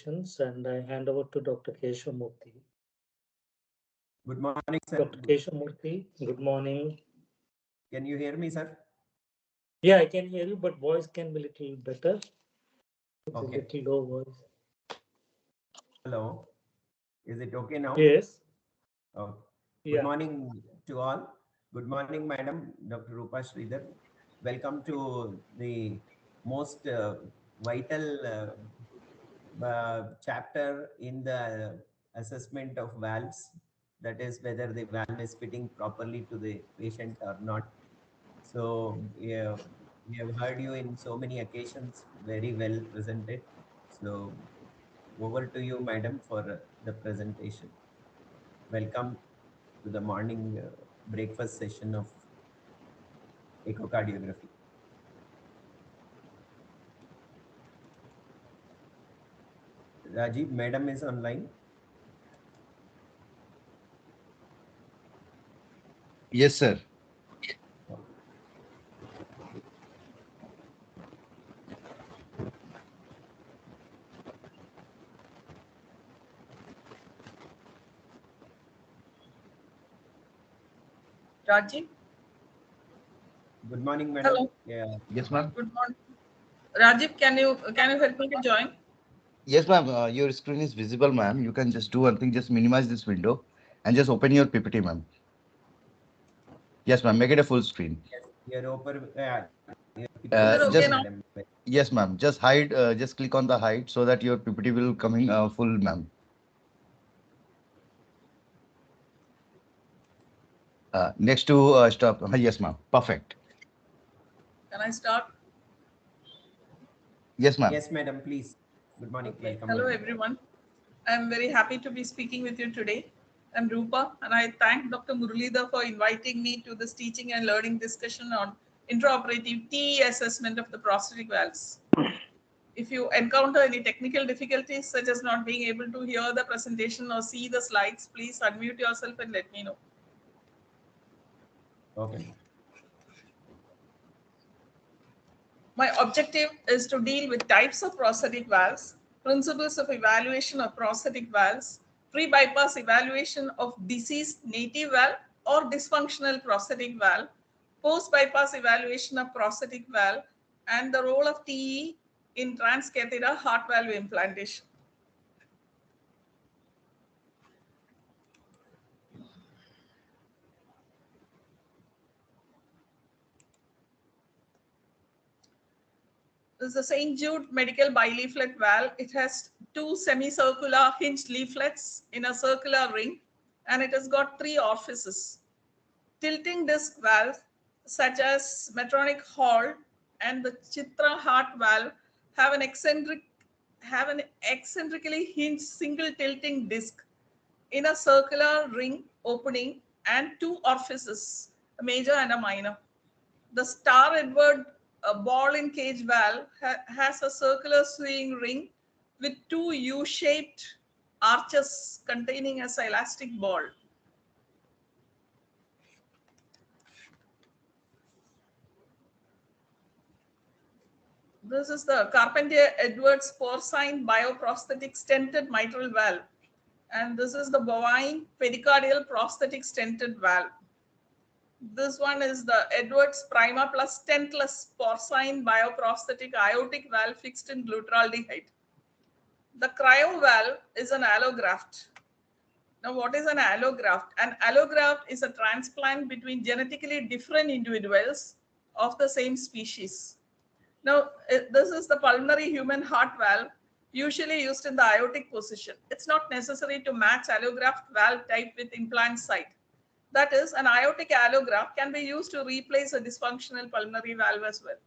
questions, and I hand over to Dr. Keshava. Good morning, sir. Dr. Keshava, good morning. Can you hear me, sir? Yeah, I can hear you, but voice can be a little better. It's Okay. a little low voice. Hello. Is it okay now? Yes. Oh. Yeah. Good morning to all. Good morning, Madam Dr. Rupa Shreedhar. Welcome to the most vital chapter in the assessment of valves. That is whether the valve is fitting properly to the patient or not. So yeah, we have heard you in so many occasions, very well presented. So over to you, madam, for the presentation. Welcome to the morning breakfast session of echocardiography. Rajiv, madam is online. Yes, sir. Rajiv? Good morning, madam. Hello. Yeah. Yes, ma'am. Good morning. Rajiv, can you help me to join? Yes, ma'am. Your screen is visible, ma'am. You can just do one thing, just minimize this window and just open your PPT, ma'am. Yes, ma'am. Make it a full screen. Yes, you're open. Is it okay Just now? Madam. yes, ma'am. Just hide. Just click on the hide so that your PPT will coming full, ma'am. Next to stop. Yes, ma'am. Perfect. Can I start? Yes, ma'am. Yes, madam, please. Good morning. Okay. Welcome, Hello, madam. everyone. I'm very happy to be speaking with you today. I'm Rupa, and I thank Dr. Murlidhar for inviting me to this teaching and learning discussion on intraoperative TE assessment of the prosthetic valves. If you encounter any technical difficulties, such as not being able to hear the presentation or see the slides, please unmute yourself and let me know. Okay. My objective is to deal with types of prosthetic valves, principles of evaluation of prosthetic valves, pre-bypass evaluation of diseased native valve or dysfunctional prosthetic valve, post-bypass evaluation of prosthetic valve, and the role of TE in transcatheter heart valve implantation. This is the St. Jude medical bileaflet valve. It has two semicircular hinged leaflets in a circular ring, and it has got 3 orifices. Tilting disc valves such as Medtronic Hall and the Chitra heart valve have an eccentrically hinged single tilting disc in a circular ring opening and 2 orifices, a major and a minor. The Star Edward ball in cage valve has a circular swing ring with 2 U-shaped arches containing a elastic ball. This is the Carpentier-Edwards porcine bioprosthetic stented mitral valve. And this is the bovine pericardial prosthetic stented valve. This one is the Edwards Prima plus stentless porcine bioprosthetic aortic valve fixed in glutaraldehyde. The cryo valve is an allograft. Now, what is an allograft? An allograft is a transplant between genetically different individuals of the same species. Now, this is the pulmonary human heart valve, usually used in the aortic position. It's not necessary to match allograft valve type with implant site. That is, an aortic allograft can be used to replace a dysfunctional pulmonary valve as well.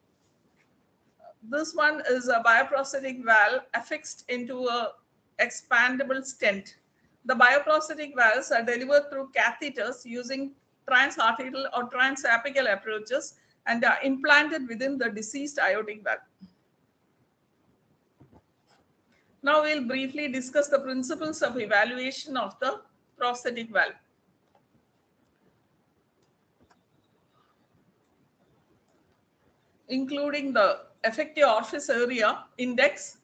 This one is a bioprosthetic valve affixed into a expandable stent. The bioprosthetic valves are delivered through catheters using transarterial or transapical approaches and are implanted within the deceased aortic valve. Now we'll briefly discuss the principles of evaluation of the prosthetic valve. Including the effective orifice area index,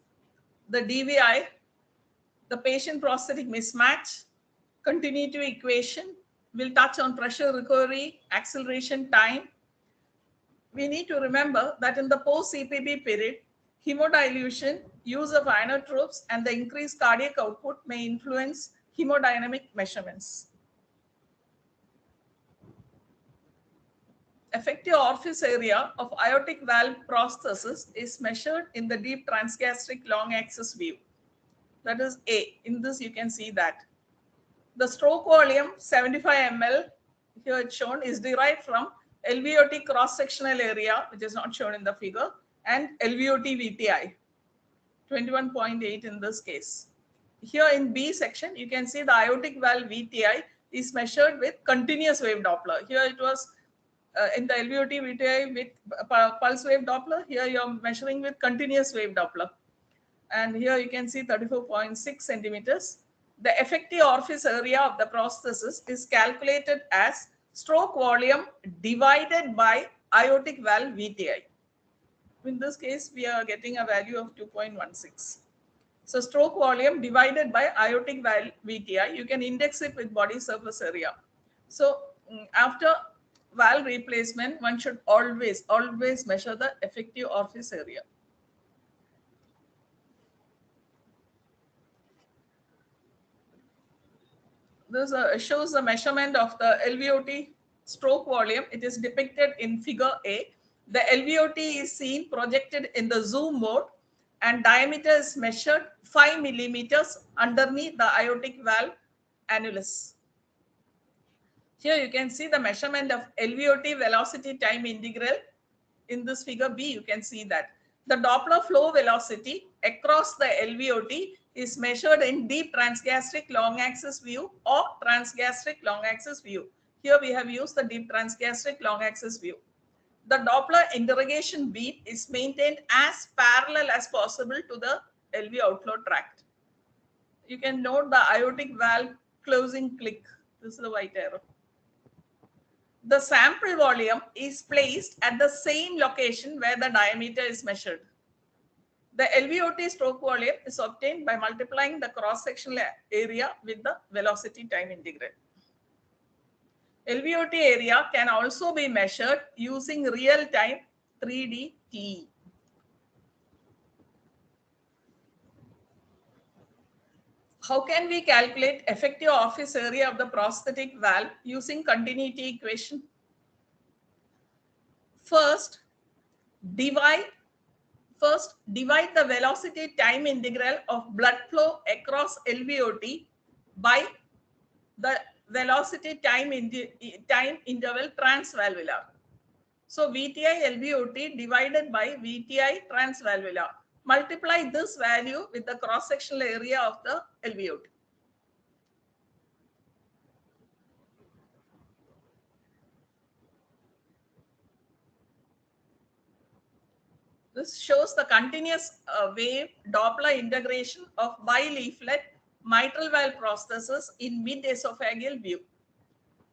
the DVI, the patient prosthetic mismatch, continuity equation. We'll touch on pressure recovery, acceleration time. We need to remember that in the post-CPB period, hemodilution, use of inotropes, and the increased cardiac output may influence hemodynamic measurements. Effective orifice area of aortic valve prosthesis is measured in the deep transgastric long axis view. That is A. In this, you can see that. The stroke volume, 75 ml, here it's shown, is derived from LVOT cross-sectional area, which is not shown in the figure, and LVOT VTI, 21.8 in this case. Here in B section, you can see the aortic valve VTI is measured with continuous wave Doppler. Here it was in the LVOT VTI with pulse wave Doppler. Here you are measuring with continuous wave Doppler. And here you can see 34.6 centimeters. The effective orifice area of the prosthesis is calculated as stroke volume divided by aortic valve VTI. In this case, we are getting a value of 2.16. So stroke volume divided by aortic valve VTI, you can index it with body surface area. So after valve replacement, one should always measure the effective orifice area. This shows the measurement of the LVOT stroke volume. It is depicted in figure A. The LVOT is seen projected in the zoom mode, and diameter is measured 5 millimeters underneath the aortic valve annulus. Here you can see the measurement of LVOT velocity time integral. In this figure B, you can see that the Doppler flow velocity across the LVOT is measured in deep transgastric long axis view or transgastric long axis view. Here we have used the deep transgastric long axis view. The Doppler interrogation beam is maintained as parallel as possible to the LV outflow tract. You can note the aortic valve closing click. This is the white arrow. The sample volume is placed at the same location where the diameter is measured. The LVOT stroke volume is obtained by multiplying the cross-sectional area with the velocity time integral. LVOT area can also be measured using real-time 3D TE. How can we calculate effective orifice area of the prosthetic valve using continuity equation? First, divide the velocity time integral of blood flow across LVOT by the velocity time interval transvalvular. So VTI LVOT divided by VTI transvalvular. Multiply this value with the cross-sectional area of the LVOT. This shows the continuous wave Doppler integration of bileaflet mitral valve prosthesis in mid-esophageal view.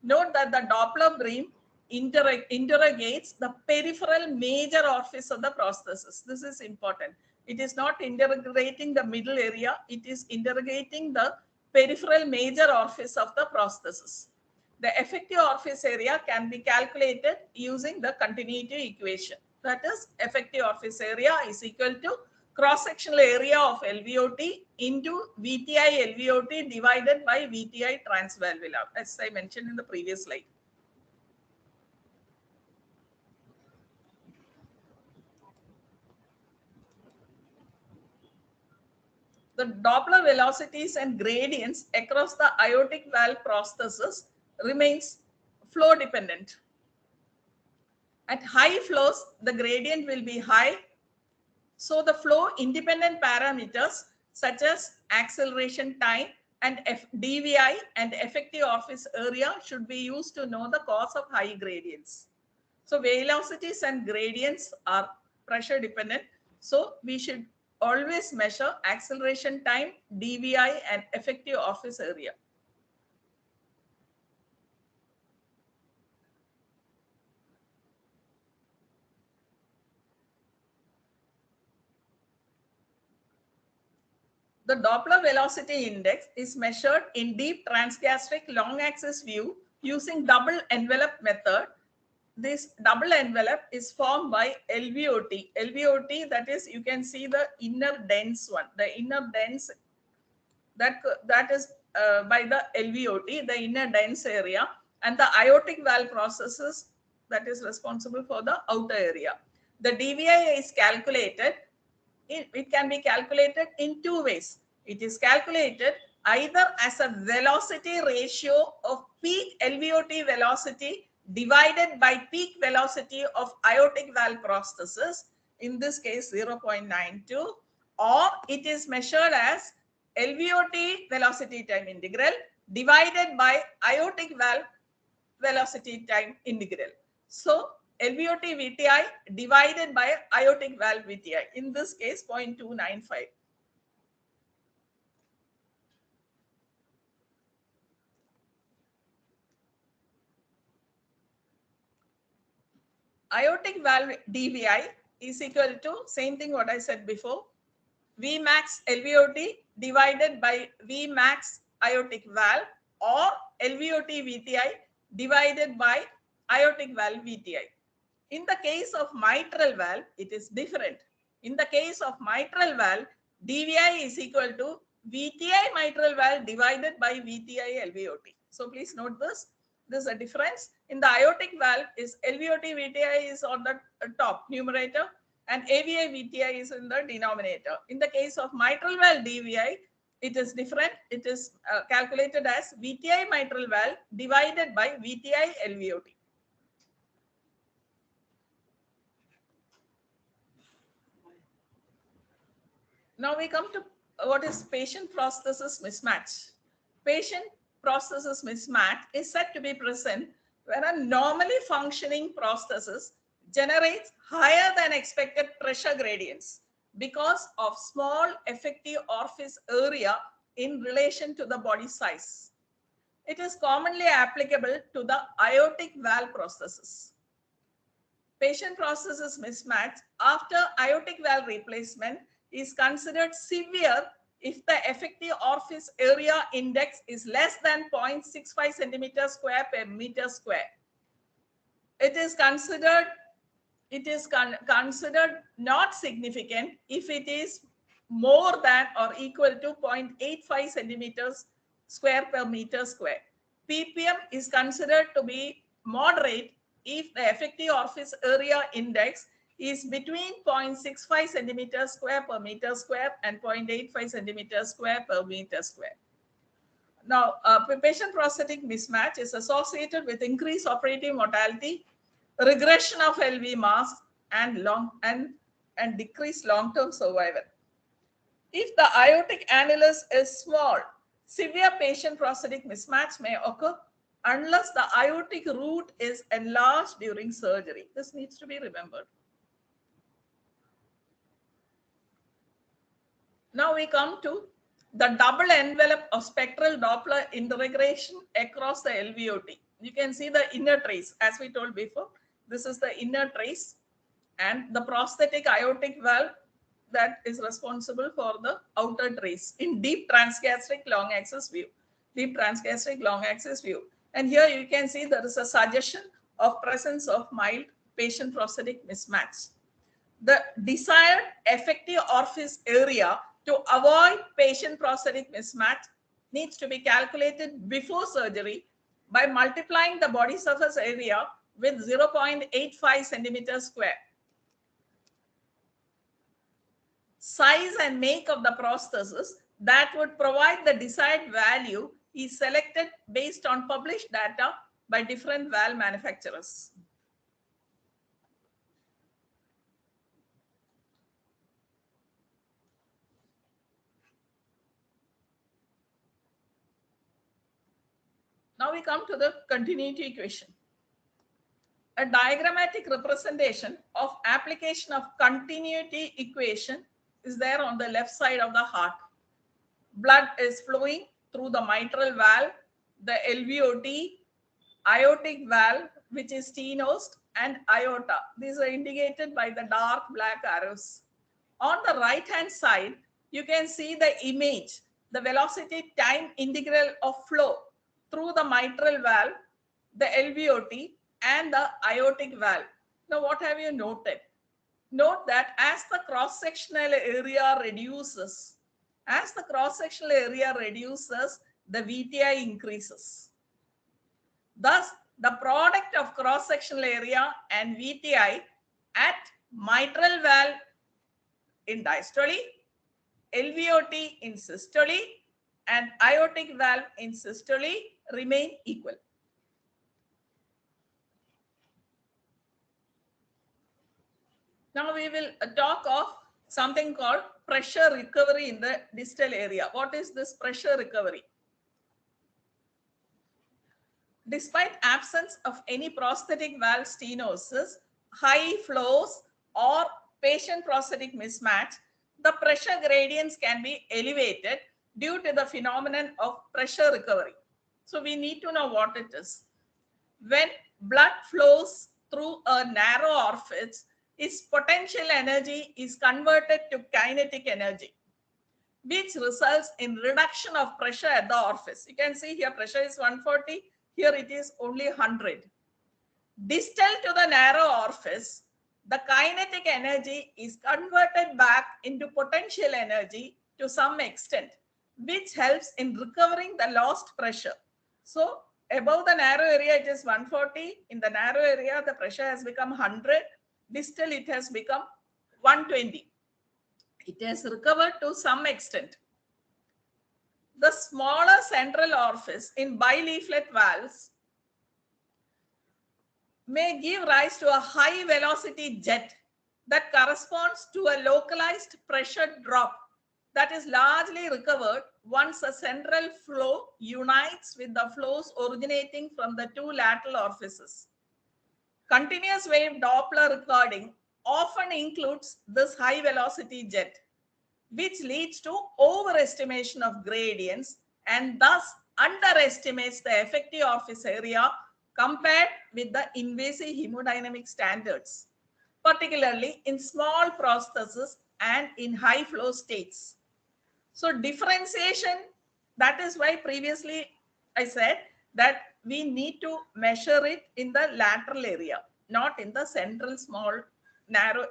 Note that the Doppler beam interrogates the peripheral major orifice of the prosthesis. This is important. It is not interrogating the middle area. It is interrogating the peripheral major orifice of the prosthesis. The effective orifice area can be calculated using the continuity equation. That is, effective orifice area is equal to cross-sectional area of LVOT into VTI LVOT divided by VTI transvalvular, as I mentioned in the previous slide. The Doppler velocities and gradients across the aortic valve prosthesis remains flow dependent. At high flows, the gradient will be high. So the flow independent parameters such as acceleration time and DVI and effective orifice area should be used to know the cause of high gradients. So velocities and gradients are pressure dependent. So we should always measure acceleration time, DVI and effective orifice area. The Doppler velocity index is measured in deep transgastric long axis view using double envelope method. This double envelope is formed by LVOT. LVOT, that is, you can see the inner dense one. The inner dense, that is by the LVOT, the inner dense area, and the aortic valve processes that is responsible for the outer area. The DVI is calculated. It can be calculated in two ways. It is calculated either as a velocity ratio of peak LVOT velocity divided by peak velocity of aortic valve prosthesis, in this case 0.92, or it is measured as LVOT velocity time integral divided by aortic valve velocity time integral. So LVOT VTI divided by aortic valve VTI, in this case 0.295. Aortic valve DVI is equal to same thing what I said before, Vmax LVOT divided by Vmax aortic valve, or LVOT VTI divided by aortic valve VTI. In the case of mitral valve, it is different. In the case of mitral valve, DVI is equal to VTI mitral valve divided by VTI LVOT. So please note this. This is a difference. In the aortic valve, is LVOT VTI is on the top numerator and AVI VTI is in the denominator. In the case of mitral valve DVI, it is different. It is calculated as VTI mitral valve divided by VTI LVOT. Now we come to what is patient prosthesis mismatch. Patient prosthesis mismatch is said to be present when a normally functioning prosthesis generates higher than expected pressure gradients because of small effective orifice area in relation to the body size. It is commonly applicable to the aortic valve prosthesis. Patient prosthesis mismatch after aortic valve replacement is considered severe if the effective orifice area index is less than 0.65 centimeter square per meter square. It is considered not significant if it is more than or equal to 0.85 centimeters square per meter square. PPM is considered to be moderate if the effective orifice area index is between 0.65 centimeters square per meter square and 0.85 centimeters square per meter square. Now, patient prosthetic mismatch is associated with increased operative mortality, regression of LV mass, and decreased long-term survival. If the aortic annulus is small, severe patient prosthetic mismatch may occur unless the aortic root is enlarged during surgery. This needs to be remembered. Now we come to the double envelope of spectral Doppler integration across the LVOT. You can see the inner trace, as we told before. This is the inner trace, and the prosthetic aortic valve that is responsible for the outer trace in deep transgastric long axis view. Deep transgastric long axis view. And here you can see there is a suggestion of presence of mild patient prosthetic mismatch. The desired effective orifice area to avoid patient prosthetic mismatch needs to be calculated before surgery by multiplying the body surface area with 0.85 centimeters square. Size and make of the prosthesis that would provide the desired value is selected based on published data by different valve manufacturers. Now we come to the continuity equation. A diagrammatic representation of application of continuity equation is there on the left side of the heart. Blood is flowing through the mitral valve, the LVOT, aortic valve, which is stenosed, and aorta. These are indicated by the dark black arrows. On the right hand side, you can see the image, the velocity time integral of flow through the mitral valve, the LVOT, and the aortic valve. Now, what have you noted? Note that as the cross-sectional area reduces, the VTI increases. Thus, the product of cross-sectional area and VTI at mitral valve in diastole, LVOT in systole, and aortic valve in systole remain equal. Now we will talk of something called pressure recovery in the distal area. What is this pressure recovery? Despite absence of any prosthetic valve stenosis, high flows, or patient prosthetic mismatch, the pressure gradients can be elevated due to the phenomenon of pressure recovery. So we need to know what it is. When blood flows through a narrow orifice, its potential energy is converted to kinetic energy, which results in reduction of pressure at the orifice. You can see here pressure is 140, here it is only 100. Distal to the narrow orifice, the kinetic energy is converted back into potential energy to some extent, which helps in recovering the lost pressure. So above the narrow area, it is 140. In the narrow area, the pressure has become 100. Distal, it has become 120. It has recovered to some extent. The smaller central orifice in bileaflet valves may give rise to a high velocity jet that corresponds to a localized pressure drop that is largely recovered once a central flow unites with the flows originating from the two lateral orifices. Continuous wave Doppler recording often includes this high velocity jet, which leads to overestimation of gradients and thus underestimates the effective orifice area compared with the invasive hemodynamic standards, particularly in small prostheses and in high flow states. So differentiation, that is why previously I said that we need to measure it in the lateral area, not in the central small narrow,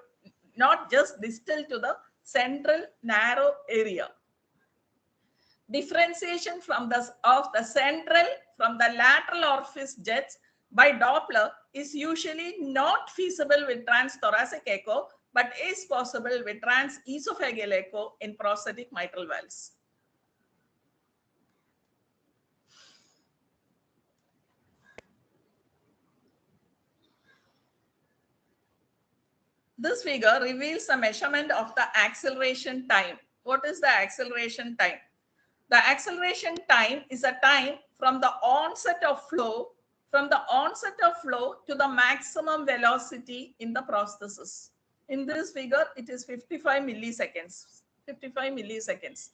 not just distal to the central narrow area. Differentiation from the lateral orifice jets by Doppler is usually not feasible with transthoracic echo, but is possible with transesophageal echo in prosthetic mitral valves. This figure reveals a measurement of the acceleration time. What is the acceleration time? The acceleration time is a time from the onset of flow to the maximum velocity in the prosthesis. In this figure, it is 55 milliseconds. 55 milliseconds.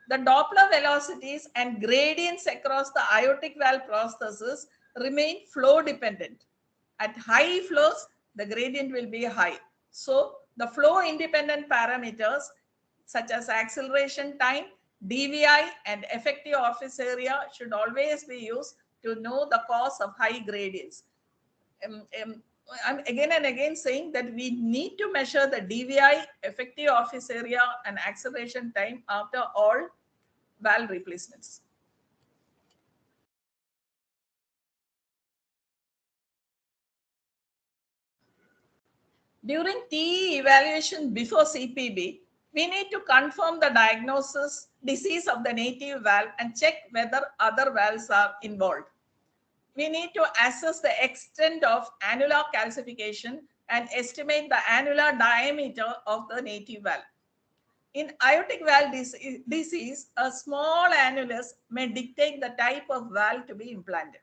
The Doppler velocities and gradients across the aortic valve prosthesis remain flow dependent. At high flows, the gradient will be high. So the flow independent parameters such as acceleration time, DVI, and effective orifice area should always be used to know the cause of high gradients. I'm again and again saying that we need to measure the DVI, effective orifice area, and acceleration time after all valve replacements. During TE evaluation before CPB, we need to confirm the disease of the native valve and check whether other valves are involved. We need to assess the extent of annular calcification and estimate the annular diameter of the native valve. In aortic valve disease, a small annulus may dictate the type of valve to be implanted.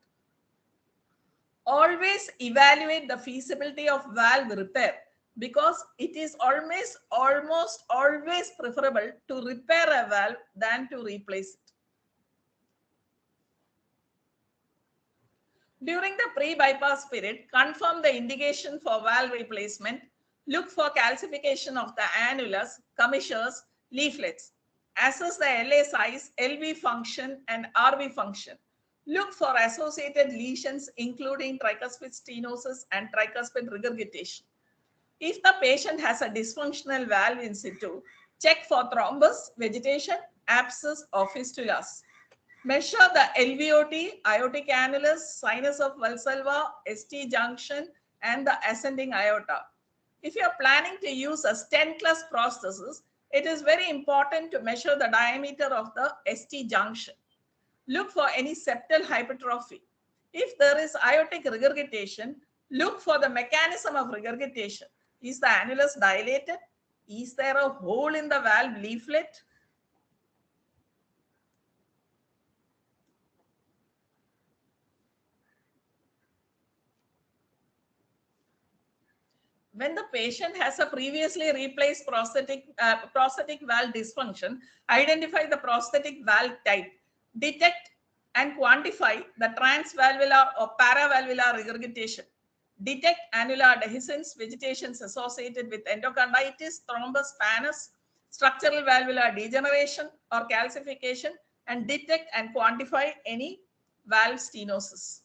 Always evaluate the feasibility of valve repair because it is almost always preferable to repair a valve than to replace it. During the pre-bypass period, confirm the indication for valve replacement. Look for calcification of the annulus, commissures, leaflets. Assess the LA size, LV function, and RV function. Look for associated lesions, including tricuspid stenosis and tricuspid regurgitation. If the patient has a dysfunctional valve in situ, check for thrombus, vegetation, abscess, or fistulas. Measure the LVOT, aortic annulus, sinus of Valsalva, ST junction, and the ascending aorta. If you are planning to use a stentless prosthesis, it is very important to measure the diameter of the ST junction. Look for any septal hypertrophy. If there is aortic regurgitation, look for the mechanism of regurgitation. Is the annulus dilated? Is there a hole in the valve leaflet? When the patient has a previously replaced prosthetic valve dysfunction, identify the prosthetic valve type, detect and quantify the transvalvular or paravalvular regurgitation, detect annular dehiscence, vegetations associated with endocarditis, thrombus, pannus, structural valvular degeneration or calcification, and detect and quantify any valve stenosis.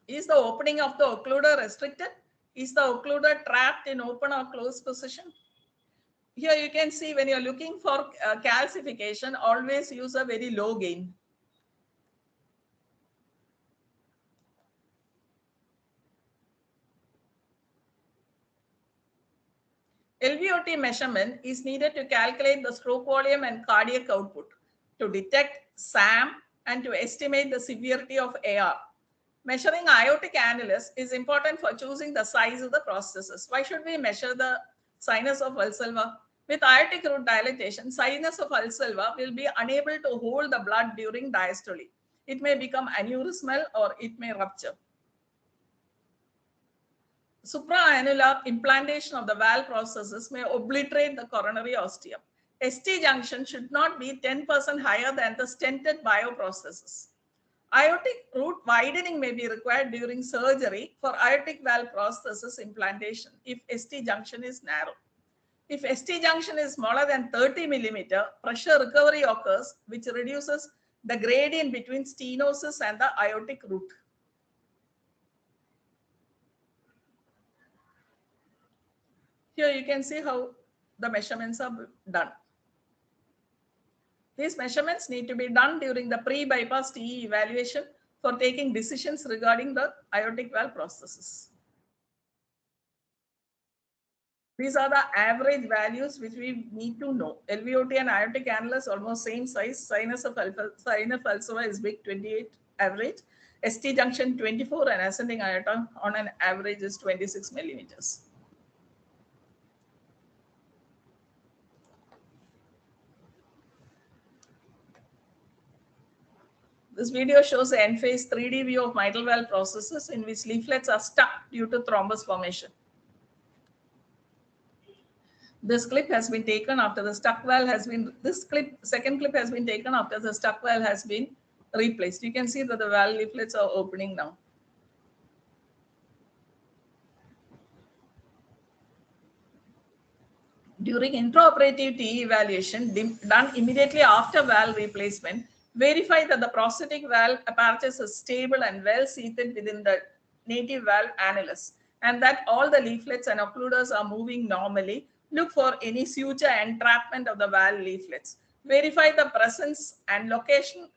Is the opening of the occluder restricted? Is the occluder trapped in open or closed position? Here you can see when you're looking for calcification, always use a very low gain. LVOT measurement is needed to calculate the stroke volume and cardiac output, to detect SAM, and to estimate the severity of AR. Measuring aortic annulus is important for choosing the size of the prosthesis. Why should we measure the sinus of Valsalva? With aortic root dilatation, sinus of Valsalva will be unable to hold the blood during diastole. It may become aneurysmal or it may rupture. Supraannular implantation of the valve prosthesis may obliterate the coronary ostium. ST junction should not be 10% higher than the stented bioprosthesis. Aortic root widening may be required during surgery for aortic valve prosthesis implantation if ST junction is narrow. If ST junction is smaller than 30 mm, pressure recovery occurs, which reduces the gradient between stenosis and the aortic root. Here you can see how the measurements are done. These measurements need to be done during the pre-bypass TE evaluation for taking decisions regarding the aortic valve prosthesis. These are the average values which we need to know. LVOT and aortic annulus almost same size. Sinus of Valsalva is big, 28 average. ST junction 24 and ascending aorta on an average is 26 millimeters. This video shows the end-phase 3D view of mitral valve prosthesis in which leaflets are stuck due to thrombus formation. This clip has been taken after the stuck valve has been, second clip has been taken after the stuck valve has been replaced. You can see that the valve leaflets are opening now. During intraoperative TE evaluation done immediately after valve replacement, verify that the prosthetic valve apparatus is stable and well seated within the native valve annulus, and that all the leaflets and occluders are moving normally. Look for any suture entrapment of the valve leaflets. Verify the presence and location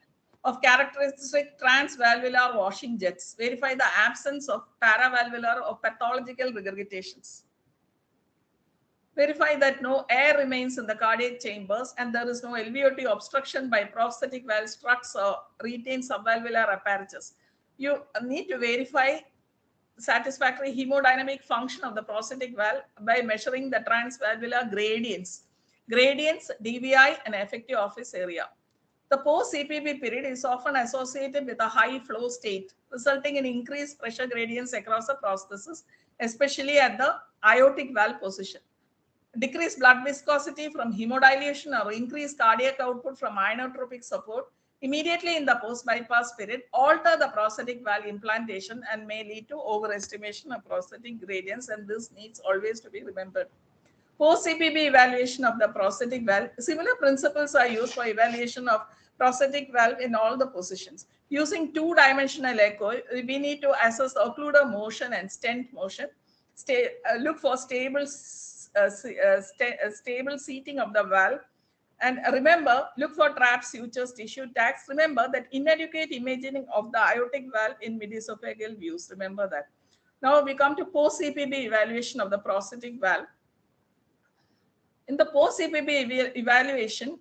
of characteristic transvalvular washing jets. Verify the absence of paravalvular or pathological regurgitations. Verify that no air remains in the cardiac chambers and there is no LVOT obstruction by prosthetic valve struts or retained subvalvular apparatus. You need to verify satisfactory hemodynamic function of the prosthetic valve by measuring the transvalvular gradients, DVI, and effective office area. The post-CPB period is often associated with a high flow state, resulting in increased pressure gradients across the prosthesis, especially at the aortic valve position. Decreased blood viscosity from hemodilution or increased cardiac output from inotropic support immediately in the post-bypass period, alter the prosthetic valve implantation and may lead to overestimation of prosthetic gradients, and this needs always to be remembered. Post-CPB evaluation of the prosthetic valve. Similar principles are used for evaluation of prosthetic valve in all the positions. Using two-dimensional echo, we need to assess the occluder motion and stent motion. Look for stable seating of the valve. And remember, look for trapped sutures, tissue tags. Remember that inadequate imaging of the aortic valve in mid-esophageal views. Remember that. Now we come to post-CPB evaluation of the prosthetic valve. In the post-CPB evaluation,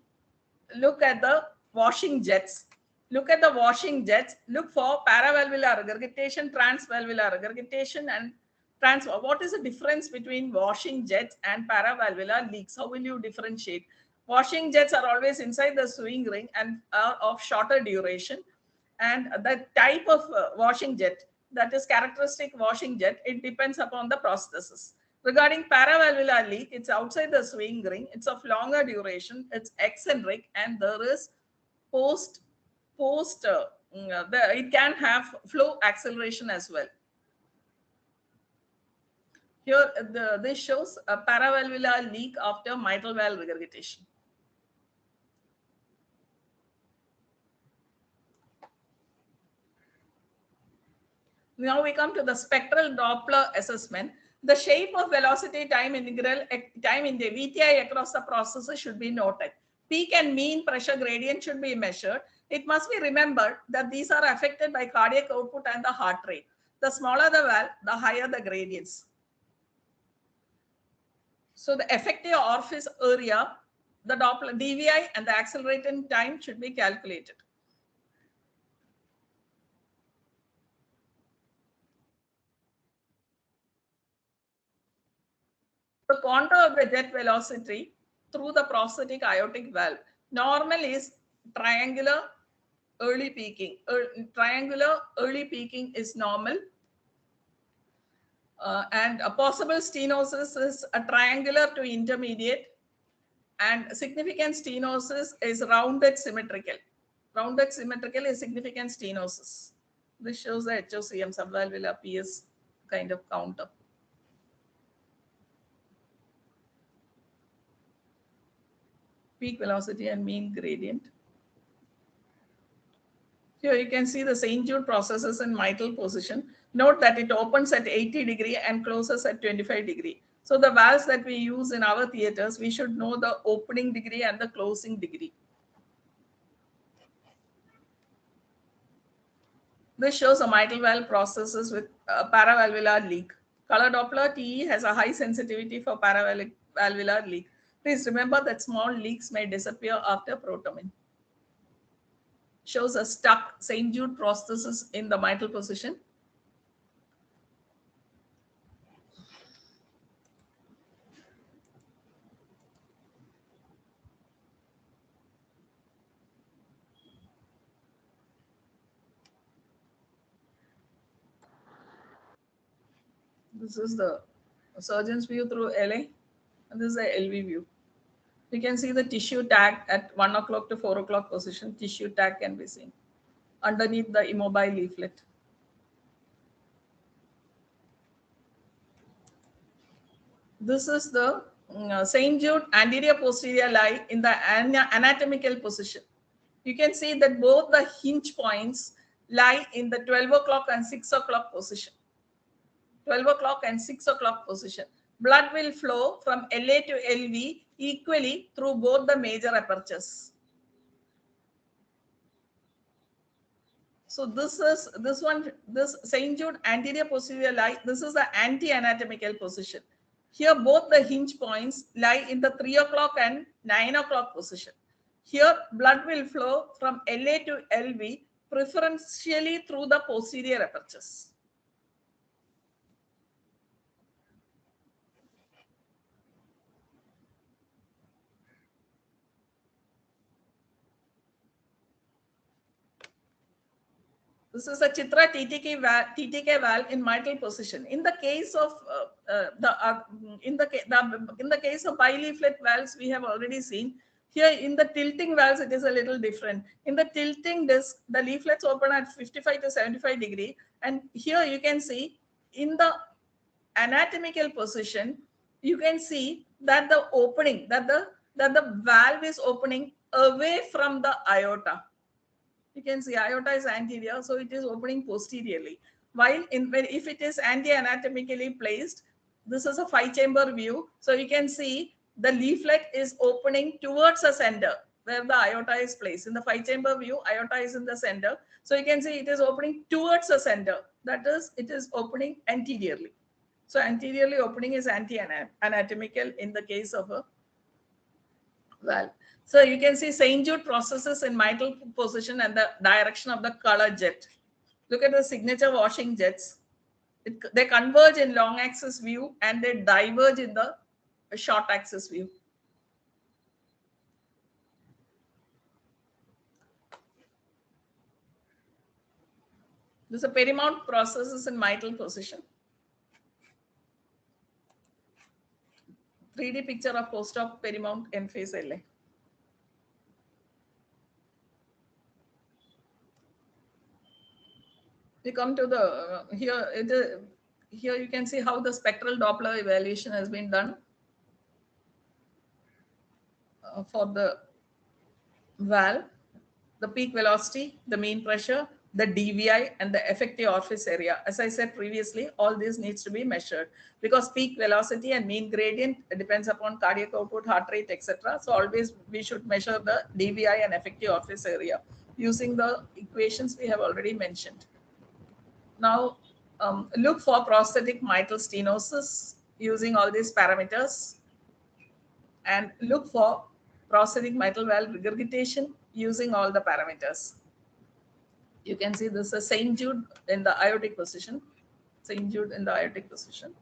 look at the washing jets. Look at the washing jets. Look for paravalvular regurgitation, transvalvular regurgitation, and transfer. What is the difference between washing jets and paravalvular leaks? How will you differentiate? Washing jets are always inside the sewing ring and are of shorter duration. And the type of washing jet, that is characteristic washing jet, it depends upon the prosthesis. Regarding paravalvular leak, it's outside the sewing ring, it's of longer duration, it's eccentric, and there is it can have flow acceleration as well. Here, this shows a paravalvular leak after mitral valve regurgitation. Now we come to the spectral Doppler assessment. The shape of velocity time integral time in the VTI across the processes should be noted. Peak and mean pressure gradient should be measured. It must be remembered that these are affected by cardiac output and the heart rate. The smaller the valve, the higher the gradients. So the effective orifice area, the Doppler DVI and the accelerating time should be calculated. The contour of the jet velocity through the prosthetic aortic valve. Normal is triangular early peaking. Triangular early peaking is normal. And a possible stenosis is a triangular to intermediate, and significant stenosis is rounded symmetrical. Rounded symmetrical is significant stenosis. This shows the HOCM subvalvular PS kind of counter. Peak velocity and mean gradient. Here you can see the St. Jude processes in mitral position. Note that it opens at 80 degree and closes at 25 degree. So the valves that we use in our theaters, we should know the opening degree and the closing degree. This shows a mitral valve processes with paravalvular leak. Color Doppler TE has a high sensitivity for paravalvular leak. Please remember that small leaks may disappear after protomy. Shows a stuck St. Jude prosthesis in the mitral position. This is the surgeon's view through LA, and this is the LV view. You can see the tissue tag at 1 o'clock to 4 o'clock position. Tissue tag can be seen underneath the immobile leaflet. This is the St. Jude anterior posterior lie in the anatomical position. You can see that both the hinge points lie in the 12 o'clock and 6 o'clock position. 12 o'clock and 6 o'clock position. Blood will flow from LA to LV equally through both the major apertures. So this St. Jude anterior posterior lie. This is the anti-anatomical position. Here both the hinge points lie in the 3 o'clock and 9 o'clock position. Here blood will flow from LA to LV preferentially through the posterior apertures. This is a Chitra TTK valve in mitral position. In the case of in the case of bileaflet valves, we have already seen Here in the tilting valves, it is a little different. In the tilting disc, the leaflets open at 55 to 75 degree. And here you can see in the anatomical position, you can see that the opening, that the valve is opening away from the aorta. You can see aorta is anterior, so it is opening posteriorly. While if it is anti-anatomically placed, this is a 5-chamber view. So you can see the leaflet is opening towards the center where the aorta is placed. In the 5-chamber view, aorta is in the center. So you can see it is opening towards the center. That is, it is opening anteriorly. So anteriorly opening is anti-anatomical in the case of a valve. So you can see St. Jude processes in mitral position and the direction of the color jet. Look at the signature washing jets. They converge in long axis view and they diverge in the short axis view. This is a perimount processes in mitral position. 3D picture of post-op perimount end phase LA. We come to the here you can see how the spectral Doppler evaluation has been done for the valve, the peak velocity, the mean pressure, the DVI, and the effective orifice area. As I said previously, all this needs to be measured because peak velocity and mean gradient depends upon cardiac output, heart rate, etc. So always we should measure the DVI and effective orifice area using the equations we have already mentioned. Now, look for prosthetic mitral stenosis using all these parameters and look for prosthetic mitral valve regurgitation using all the parameters. You can see this is St. Jude in the aortic position. St. Jude in the aortic position.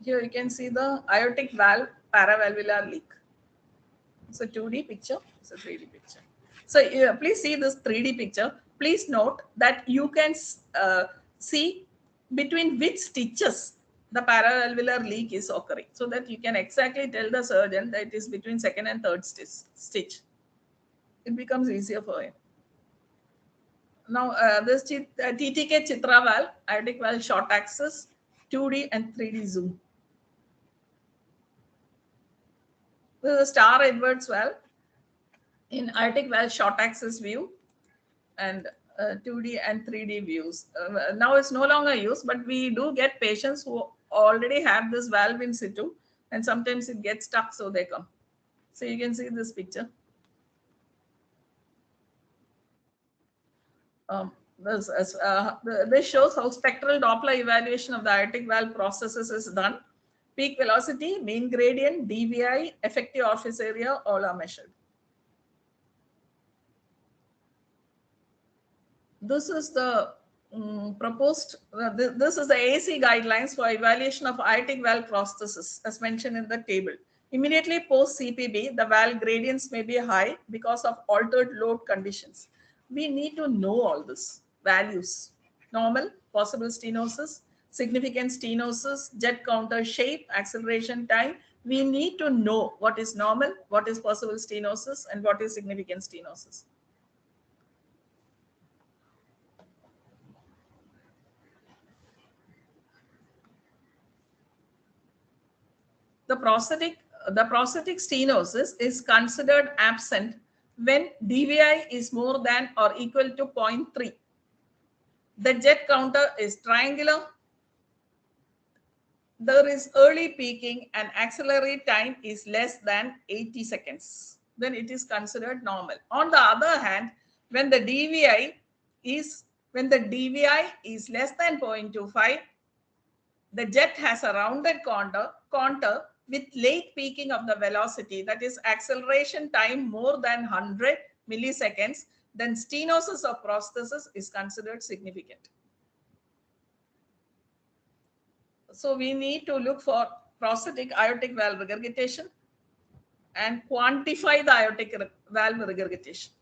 Here you can see the aortic valve paravalvular leak. It's a 2D picture. It's a 3D picture. So please see this 3D picture. Please note that you can see between which stitches the paravalvular leak is occurring, so that you can exactly tell the surgeon that it is between second and third stitch. It becomes easier for him. Now this TTK Chitra valve, aortic valve short axis, 2D and 3D zoom. This is a Star Edwards valve in aortic valve short axis view and 2D and 3D views. Now it's no longer used, but we do get patients who already have this valve in situ and sometimes it gets stuck, so they come. So you can see this picture. This shows how spectral Doppler evaluation of the aortic valve processes is done. Peak velocity, mean gradient, DVI, effective orifice area, all are measured. This is the proposed, this is the AC guidelines for evaluation of aortic valve prosthesis as mentioned in the table. Immediately post CPB, the valve gradients may be high because of altered load conditions. We need to know all this values: normal, possible stenosis, significant stenosis, jet counter shape, acceleration time. We need to know what is normal, what is possible stenosis, and what is significant stenosis. The prosthetic stenosis is considered absent when DVI is more than or equal to 0.3. The jet counter is triangular. There is early peaking and accelerate time is less than 80 seconds. Then it is considered normal. On the other hand, when the DVI is less than 0.25, the jet has a rounded contour with late peaking of the velocity, that is acceleration time more than 100 milliseconds, then stenosis of prosthesis is considered significant. So we need to look for prosthetic aortic valve regurgitation and quantify the aortic valve regurgitation.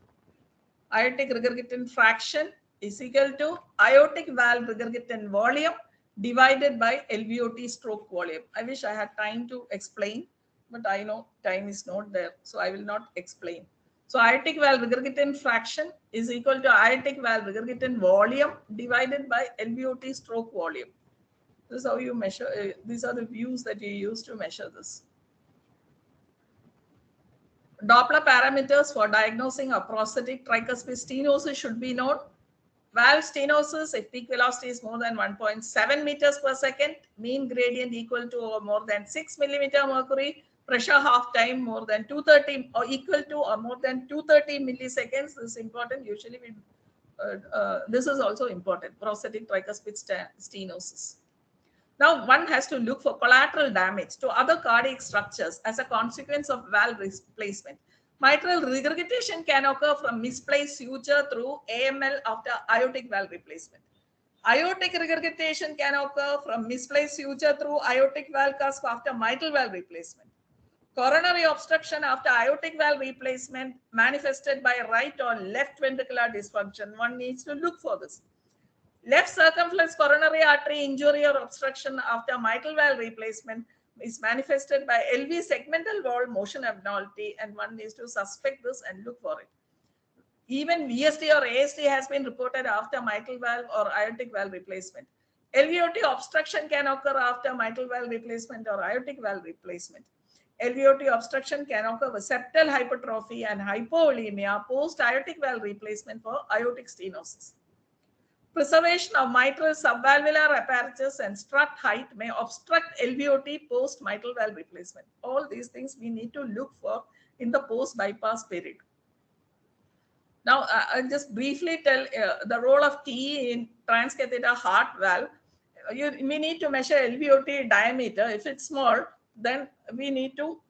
Aortic regurgitant fraction is equal to aortic valve regurgitant volume divided by LVOT stroke volume. I wish I had time to explain, but I know time is not there, so I will not explain. So aortic valve regurgitant fraction is equal to aortic valve regurgitant volume divided by LVOT stroke volume. This is how you measure. These are the views that you use to measure this. Doppler parameters for diagnosing a prosthetic tricuspid stenosis should be known. Valve stenosis, if peak velocity is more than 1.7 meters per second, mean gradient equal to or more than 6 millimeter mercury, pressure half time more than 230 or equal to or more than 230 milliseconds. This is important. Usually, this is also important. Prosthetic tricuspid stenosis. Now, one has to look for collateral damage to other cardiac structures as a consequence of valve replacement. Mitral regurgitation can occur from misplaced suture through AML after aortic valve replacement. Aortic regurgitation can occur from misplaced suture through aortic valve cusp after mitral valve replacement. Coronary obstruction after aortic valve replacement manifested by right or left ventricular dysfunction. One needs to look for this. Left circumflex coronary artery injury or obstruction after mitral valve replacement is manifested by LV segmental wall motion abnormality, and one needs to suspect this and look for it. Even VSD or ASD has been reported after mitral valve or aortic valve replacement. LVOT obstruction can occur after mitral valve replacement or aortic valve replacement. LVOT obstruction can occur with septal hypertrophy and hypovolemia post aortic valve replacement for aortic stenosis. Preservation of mitral subvalvular apparatus and strut height may obstruct LVOT post mitral valve replacement. All these things we need to look for in the post bypass period. Now, I'll just briefly tell the role of TE in transcatheter heart valve. We need to measure LVOT diameter. If it's small, then we need to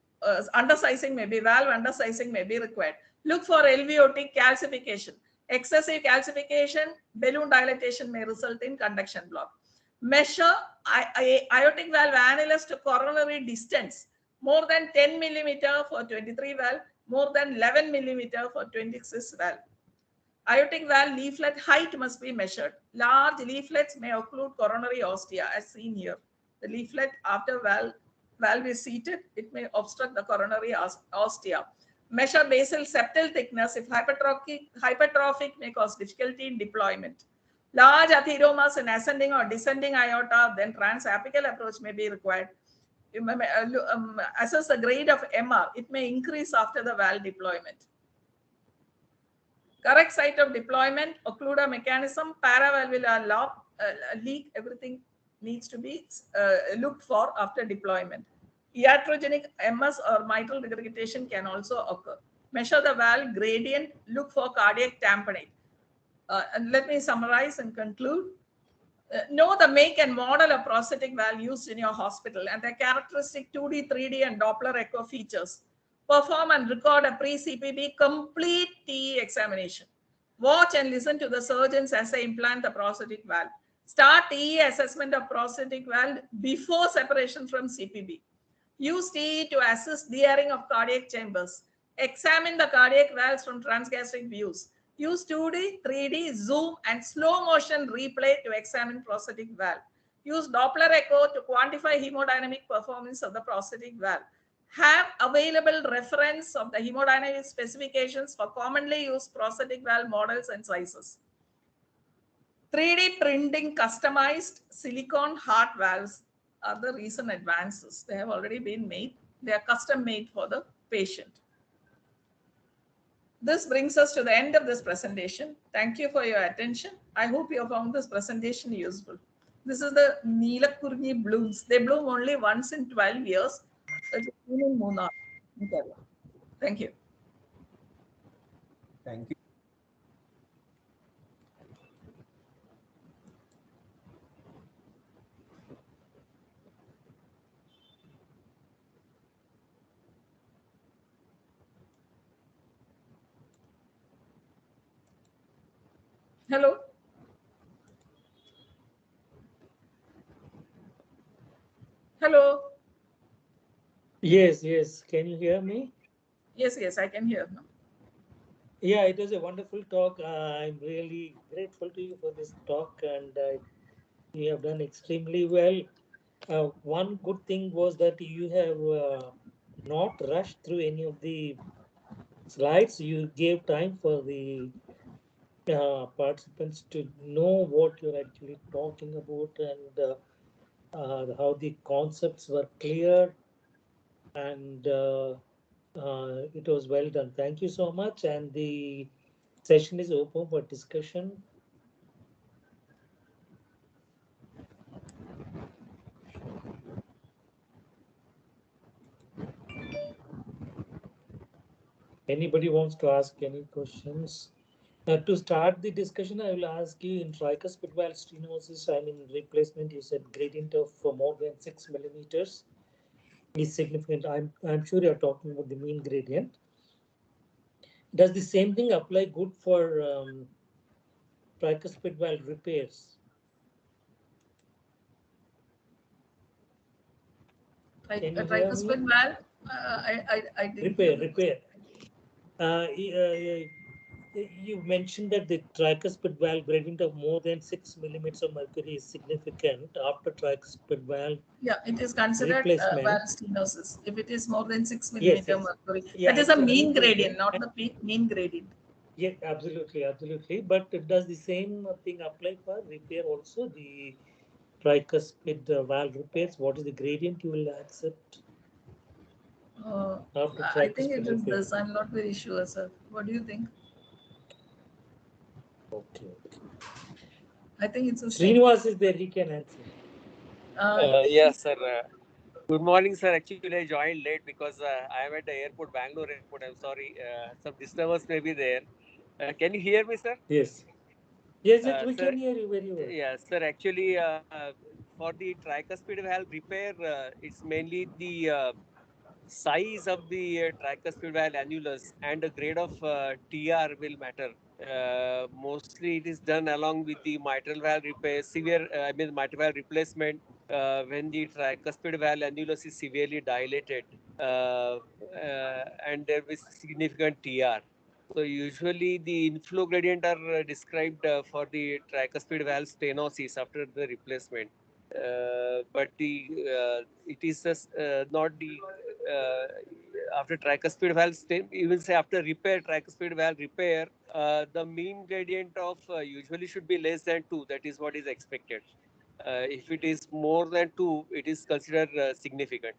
undersizing may be valve undersizing may be required. Look for LVOT calcification. Excessive calcification, balloon dilatation may result in conduction block. Measure aortic valve annulus to coronary distance more than 10 millimeter for 23 valve, more than 11 millimeter for 26 valve. Aortic valve leaflet height must be measured. Large leaflets may occlude coronary ostia as seen here. The leaflet after valve is seated, it may obstruct the coronary ostia. Measure basal septal thickness. If hypertrophic may cause difficulty in deployment. Large atheromas in ascending or descending aorta, then transapical approach may be required. Assess the grade of MR. It may increase after the valve deployment. Correct site of deployment, occluder mechanism, paravalvular leak, everything needs to be looked for after deployment. Iatrogenic MS or mitral regurgitation can also occur. Measure the valve gradient, look for cardiac tamponade. And let me summarize and conclude. Know the make and model of prosthetic valve used in your hospital and their characteristic 2D, 3D, and Doppler echo features. Perform and record a pre-CPB complete TE examination. Watch and listen to the surgeons as they implant the prosthetic valve. Start TE assessment of prosthetic valve before separation from CPB. Use TE to assess dearing of cardiac chambers. Examine the cardiac valves from transgastric views. Use 2D, 3D, zoom, and slow motion replay to examine prosthetic valve. Use Doppler echo to quantify hemodynamic performance of the prosthetic valve. Have available reference of the hemodynamic specifications for commonly used prosthetic valve models and sizes. 3D printing customized silicone heart valves are the recent advances. They have already been made. They are custom made for the patient. This brings us to the end of this presentation. Thank you for your attention. I hope you found this presentation useful. This is the Neelakurni blooms. They bloom only once in 12 years. It's in Munnar. Thank you. Thank you. Hello. Hello. Yes, yes. Can you hear me? Yes, yes, I can hear now. Yeah, it was a wonderful talk. I'm really grateful to you for this talk, and You have done extremely well. One good thing was that you have not rushed through any of the slides. You gave time for the participants to know what you're actually talking about, and how the concepts were clear, and it was well done. Thank you so much. And the session is open for discussion. Anybody wants to ask any questions? To start the discussion, I will ask you, in tricuspid valve stenosis, I mean replacement, you said gradient of more than 6 millimeters is significant. I'm sure you're talking about the mean gradient. Does the same thing apply good for tricuspid valve repairs? Can you hear me? Tricuspid valve, I didn't hear Repair. You mentioned that the tricuspid valve gradient of more than 6 millimeters of mercury is significant after tricuspid valve. Yeah, it is considered Replacement. valve stenosis if it is more than 6 Yes, millimeter yes. mercury. Yeah, that is a it's a mean mean gradient, gradient. not the mean gradient. Yeah, absolutely. But does the same thing apply for repair also? The tricuspid valve repairs, what is the gradient you will accept after I think tricuspid it is repair? this. I'm not very sure, sir. What do you think? Okay. I think it's the same. Srinivas is there, he can answer. Yes, sir. Good morning, sir. Actually, I joined late because I am at the airport, Bangalore airport. I'm sorry. Some disturbance may be there. Can you hear me, sir? Yes. Yes, we Sir, can hear you very well. yes, sir. Actually, for the tricuspid valve repair, it's mainly the size of the tricuspid valve annulus and the grade of TR will matter. Mostly, it is done along with the mitral valve repair, mitral valve replacement when the tricuspid valve annulus is severely dilated and there is significant TR. So usually the inflow gradient are described for the tricuspid valve stenosis after the replacement. But it is just, not the after tricuspid valve you will say after repair, tricuspid valve repair, the mean gradient of usually should be less than 2. That is what is expected. If it is more than 2, it is considered significant.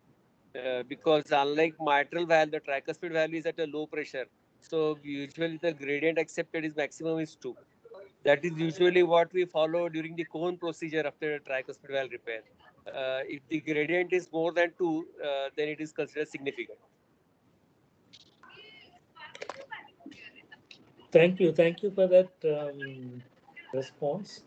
Because unlike mitral valve, the tricuspid valve is at a low pressure. So usually the gradient accepted is maximum is 2. That is usually what we follow during the cone procedure after tricuspid valve repair. If the gradient is more than 2, then it is considered significant. Thank you for that response.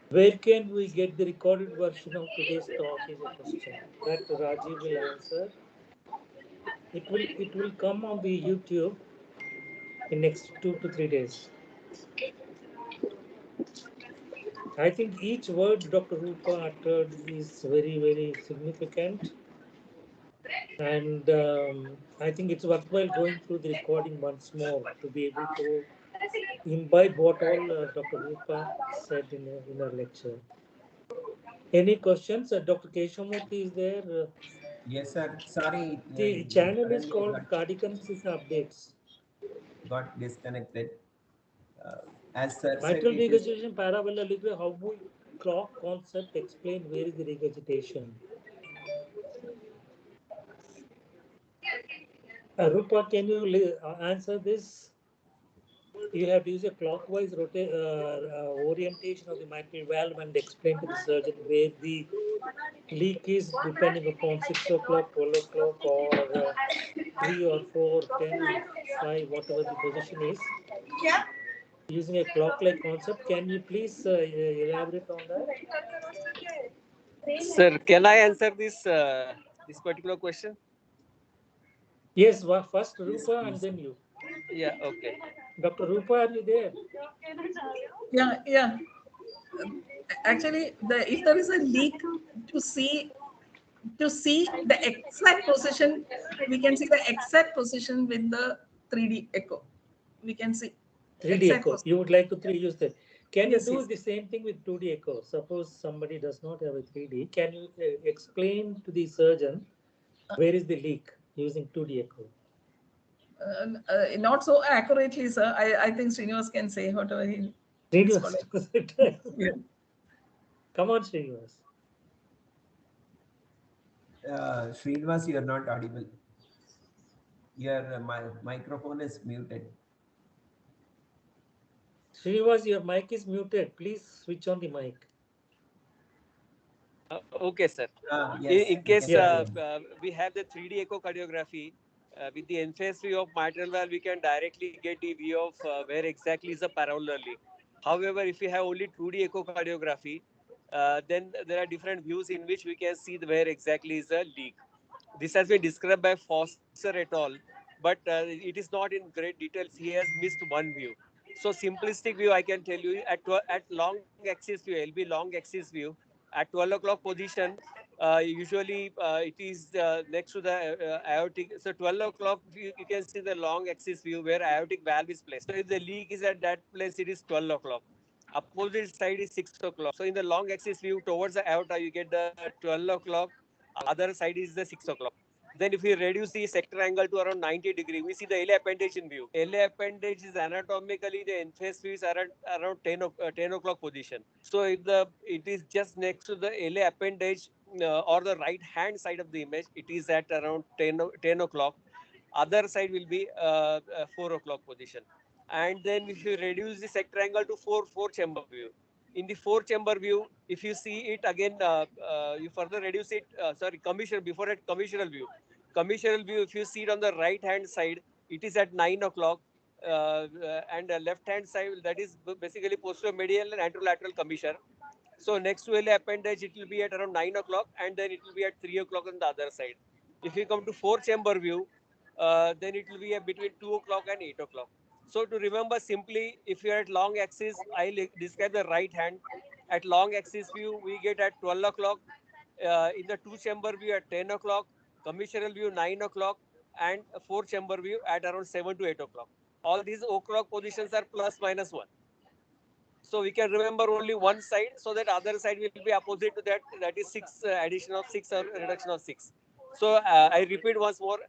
Where can we get the recorded version of today's talk is a question that Rajiv will answer. It will come on the YouTube in next 2 to 3 days. I think each word Dr. Rupa uttered is very significant, and I think it's worthwhile going through the recording once more to be able to imbibe what all Dr. Rupa said in her lecture. Any questions? Dr. Keshamurthy is there. Yes, sir. Sorry, The channel is suddenly called Cardiac Updates. got disconnected. As sir said, Mitral it is regurgitation, paravalvular, how would clock concept explain where is the regurgitation? Rupa, can you answer this? You have to use a clockwise orientation of the mitral valve and explain to the surgeon where the leak is depending upon 6 o'clock, 12 o'clock, or 3 or 4, 10, 5, whatever the position is. Using a clock-like concept, can you please elaborate on that? Sir, can I answer this particular question? Yes, first yes, Rupa and please. then you. Yeah, okay. Dr. Rupa, are you there? Yeah. Actually, if there is a leak, to see the exact position, we can see the exact position with the 3D echo. We can see 3D exact echo. position. You would like to use that. Can you Yes, do yes. the same thing with 2D echo? Suppose somebody does not have a 3D. Can you explain to the surgeon where is the leak using 2D echo? Not so accurately, sir. I think Srinivas can say whatever he feels for it. Srinivas, Yeah. come on, Srinivas. Srinivas, you are not audible. Your microphone is muted. Srinivas, your mic is muted. Please switch on the mic. Okay, sir. Yes, In we case can hear Yeah. you. we have the 3D echocardiography, with the end-phase view of mitral valve, we can directly get the view of where exactly is the parallel leak. However, if we have only 2D echocardiography, then there are different views in which we can see where exactly is the leak. This has been described by Foster et al., but it is not in great details. He has missed one view. So simplistic view, I can tell you at long axis view, LB long axis view, at 12 o'clock position, usually it is next to the aortic. So 12 o'clock, you can see the long axis view where aortic valve is placed. So if the leak is at that place, it is 12 o'clock. Opposite side is 6 o'clock. So in the long axis view towards the aorta, you get the 12 o'clock. Other side is the 6 o'clock. Then if we reduce the sector angle to around 90 degree, we see the LA appendage in view. LA appendage is anatomically the end-phase view is around 10 o'clock position. So if it is just next to the LA appendage or the right hand side of the image, it is at around 10 o'clock. Other side will be 4 o'clock position. And then if you reduce the sector angle to four chamber view, in the four chamber view, if you see it again, you further reduce it, commissional, before at commissional view. Commissional view, if you see it on the right hand side, it is at 9 o'clock. And left hand side, that is basically posterior medial and anterolateral commissure. So next to LA appendage, it will be at around 9 o'clock, and then it will be at 3 o'clock on the other side. If you come to four chamber view, then it will be between 2 o'clock and 8 o'clock. So to remember simply, if you are at long axis, I describe the right hand. At long axis view, we get at 12 o'clock. In the two chamber view at 10 o'clock, commissional view 9 o'clock, and four chamber view at around 7 to 8 o'clock. All these o'clock positions are plus minus 1. So we can remember only one side, so that other side will be opposite to that. That is 6 addition of 6 or reduction of 6. So I repeat once more: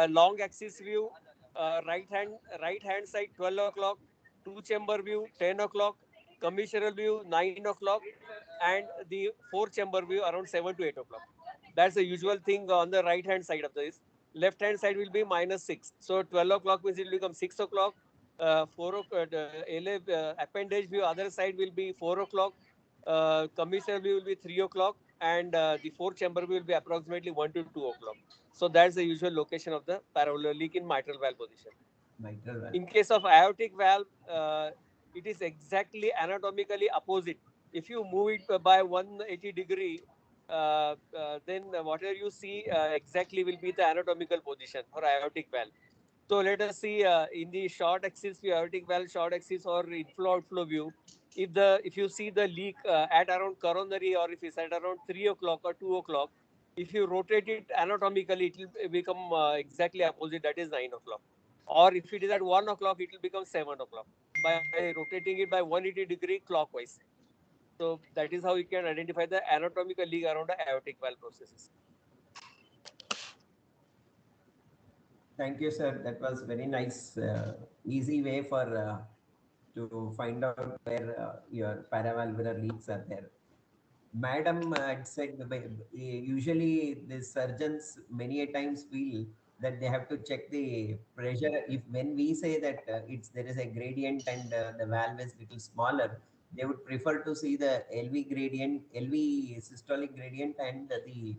long axis view, right hand side 12 o'clock, two chamber view 10 o'clock, commissional view 9 o'clock, and the four chamber view around 7 to 8 o'clock. That's the usual thing on the right hand side of this. Left hand side will be minus 6. So 12 o'clock means it will become 6 o'clock. 4 o'clock, LA appendage view, other side will be 4 o'clock. Commissioner view will be 3 o'clock. And the fourth chamber view will be approximately 1 to 2 o'clock. So that's the usual location of the parallel leak in mitral valve position. Mitral valve. In case of aortic valve, it is exactly anatomically opposite. If you move it by 180 degree, then whatever you see exactly will be the anatomical position for aortic valve. So let us see in the short axis view, aortic valve short axis or inflow outflow view. If you see the leak at around coronary, or if it's at around 3 o'clock or 2 o'clock, if you rotate it anatomically, it will become exactly opposite, that is 9 o'clock. Or if it is at 1 o'clock, it will become 7 o'clock by rotating it by 180 degree clockwise. So that is how you can identify the anatomical leak around the aortic valve processes. Thank you, sir. That was very nice, easy way for to find out where your paravalvular leaks are there. Madam had said usually the surgeons many a times feel that they have to check the pressure. If when we say that there is a gradient and the valve is little smaller, they would prefer to see the LV gradient, LV systolic gradient, and the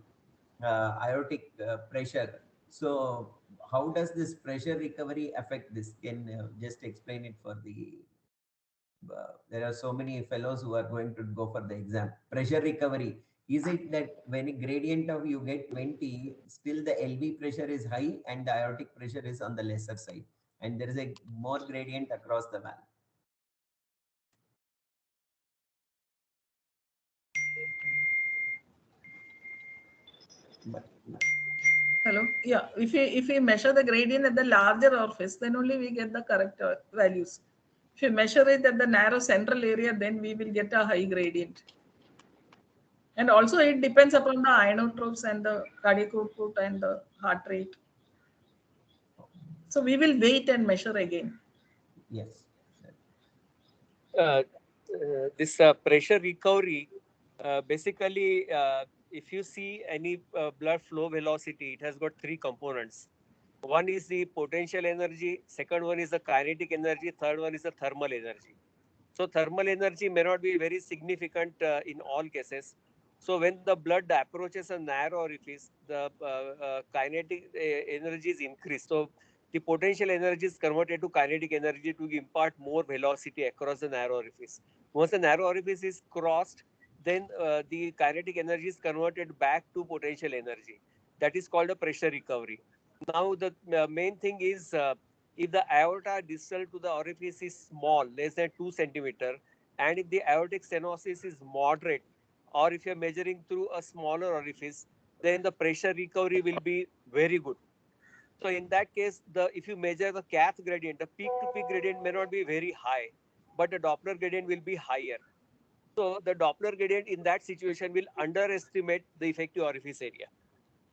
aortic pressure. So how does this pressure recovery affect this? Can just explain it for the there are so many fellows who are going to go for the exam. Pressure recovery, is it that when a gradient of you get 20, still the LV pressure is high and the aortic pressure is on the lesser side, and there is a more gradient across the valve? But Hello. Yeah. If we measure the gradient at the larger orifice, then only we get the correct values. If If you measure it at the narrow central area, then we will get a high gradient. And also it depends upon the inotropes and the cardiac output and the heart rate. So we will wait and measure again. Yes. This pressure recovery, basically, if you see any blood flow velocity, it has got three components. One is the potential energy, second one is the kinetic energy, third one is the thermal energy. So thermal energy may not be very significant in all cases. So when the blood approaches a narrow orifice, the kinetic energy is increased. So the potential energy is converted to kinetic energy to impart more velocity across the narrow orifice. Once the narrow orifice is crossed, then the kinetic energy is converted back to potential energy. That is called a pressure recovery. Now the main thing is if the aorta distal to the orifice is small, less than 2 centimeter, and if the aortic stenosis is moderate, or if you're measuring through a smaller orifice, then the pressure recovery will be very good. So in that case, if you measure the cath gradient, the peak-to-peak gradient may not be very high, but the Doppler gradient will be higher. So the Doppler gradient in that situation will underestimate the effective orifice area.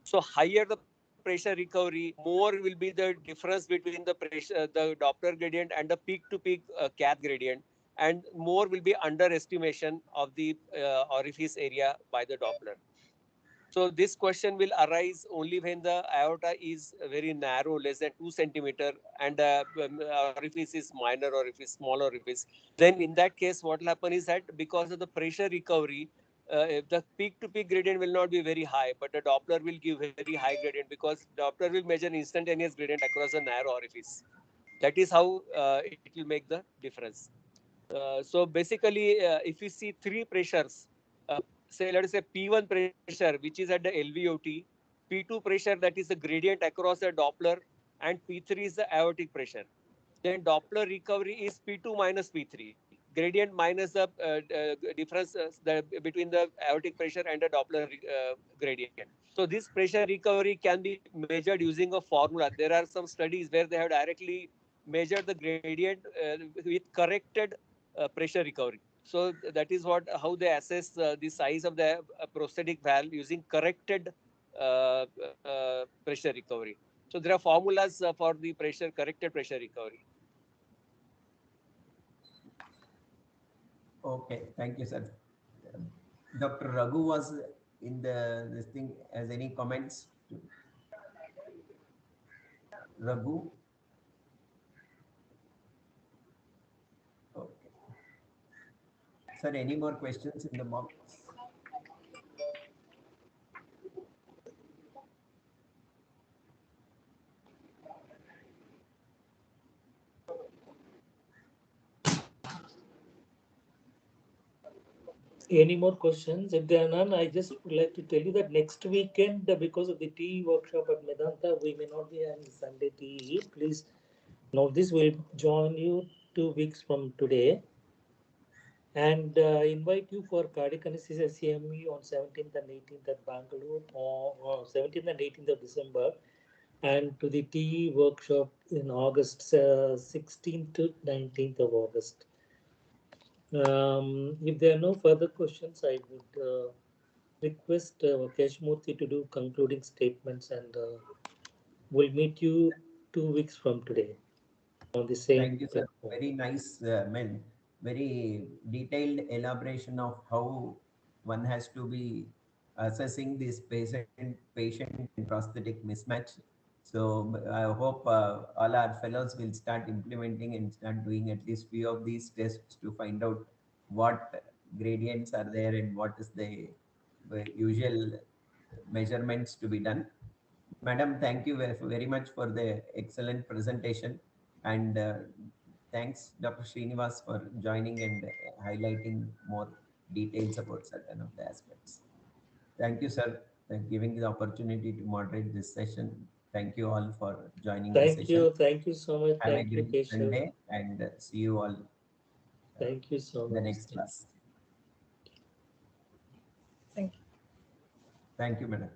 So higher the pressure recovery, more will be the difference between the pressure, the Doppler gradient and the peak-to-peak cath gradient, and more will be underestimation of the orifice area by the Doppler. So this question will arise only when the aorta is very narrow, less than 2 centimeter, and the orifice is minor orifice, small orifice. Then in that case, what will happen is that because of the pressure recovery, the peak-to-peak gradient will not be very high, but the Doppler will give very high gradient because Doppler will measure instantaneous gradient across a narrow orifice. That is how it will make the difference. So basically, if you see three pressures, say let us say P1 pressure, which is at the LVOT, P2 pressure, that is the gradient across the Doppler, and P3 is the aortic pressure. Then Doppler recovery is P2 minus P3, gradient minus the difference between the aortic pressure and the Doppler gradient. So this pressure recovery can be measured using a formula. There are some studies where they have directly measured the gradient with corrected pressure recovery. So that is how they assess the size of the prosthetic valve using corrected pressure recovery. So there are formulas for the corrected pressure recovery. Okay, thank you, sir. Dr. Raghu was in this thing. Has any comments? Raghu? Okay. Sir, any more questions in the box? Any more questions? If there are none, I just would like to tell you that next weekend, because of the TE workshop at Medanta, we may not be having Sunday TE. Please note this. We'll join you 2 weeks from today, and invite you for cardiac anesthesia CME on 17th and 18th at Bangalore, or 17th and 18th of December, and to the TE workshop in August 16th to 19th of August. If there are no further questions, I would request Keshmurthy to do concluding statements, and we'll meet you 2 weeks from today on the same Thank you, sir. platform. Very nice, very detailed elaboration of how one has to be assessing this patient and prosthetic mismatch. So I hope all our fellows will start implementing and start doing at least few of these tests to find out what gradients are there and what is the usual measurements to be done. Madam, thank you very much for the excellent presentation. And thanks, Dr. Srinivas, for joining and highlighting more details about certain of the aspects. Thank you, sir, for giving the opportunity to moderate this session. Thank you all for joining the session. Thank you so much. Have a Thank you, great Keshav. Sunday and see you all Thank you so in the much. next class. Thank you. Thank you, madam.